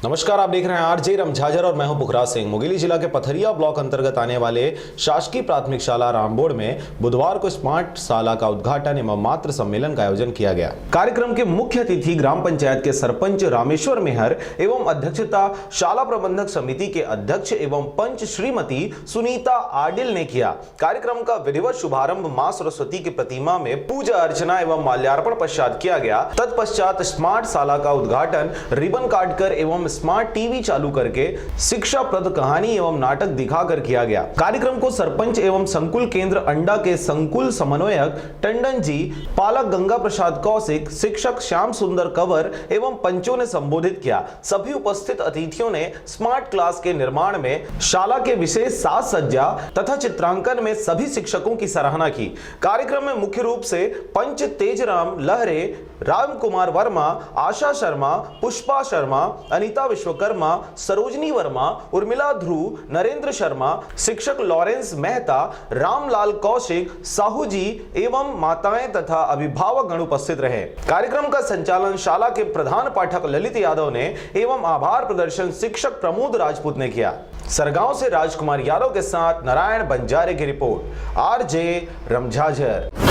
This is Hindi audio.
नमस्कार, आप देख रहे हैं आरजे रमझाझर और मैं हूं पुखराज सिंह। मुंगेली जिला के पथरिया ब्लॉक अंतर्गत आने वाले शासकीय प्राथमिक शाला रामबोड़ में बुधवार को स्मार्ट शाला का उद्घाटन एवं मातृ सम्मेलन का आयोजन किया गया। कार्यक्रम के मुख्य अतिथि ग्राम पंचायत के सरपंच रामेश्वर मेहर एवं अध्यक्षता शाला प्रबंधक समिति के अध्यक्ष एवं पंच श्रीमती सुनीता आडिल ने किया। कार्यक्रम का विधिवत शुभारंभ मां सरस्वती की प्रतिमा में पूजा अर्चना एवं माल्यार्पण पश्चात किया गया। तत्पश्चात स्मार्ट शाला का उद्घाटन रिबन काटकर एवं स्मार्ट टीवी चालू करके शिक्षाप्रद कहानी एवं नाटक दिखाकर किया गया। कार्यक्रम को सरपंच एवं संकुल केंद्र अंडा के संकुल समन्वयक टंडन जी, पालक गंगा प्रसाद कौशिक, शिक्षक श्याम सुंदर कंवर एवं पंचों ने संबोधित किया। सभी उपस्थित अतिथियों ने स्मार्ट क्लास के निर्माण में शाला के विशेष साज सज्जा तथा चित्रांकन में सभी शिक्षकों की सराहना की। कार्यक्रम में मुख्य रूप से पंच तेजराम लहरे, राम कुमार वर्मा, आशा शर्मा, पुष्पा शर्मा, अनीता विश्वकर्मा, सरोजनी वर्मा, उर्मिला ध्रुव, नरेंद्र शर्मा, शिक्षक लॉरेंस मेहता, रामलाल कौशिक, साहू जी एवं माताएं तथा अभिभावक गण उपस्थित रहे। कार्यक्रम का संचालन शाला के प्रधान पाठक ललित यादव ने एवं आभार प्रदर्शन शिक्षक प्रमोद राजपूत ने किया। सरगांव से राजकुमार यादव के साथ नारायण बंजारे की रिपोर्ट, आरजे रमझाझर।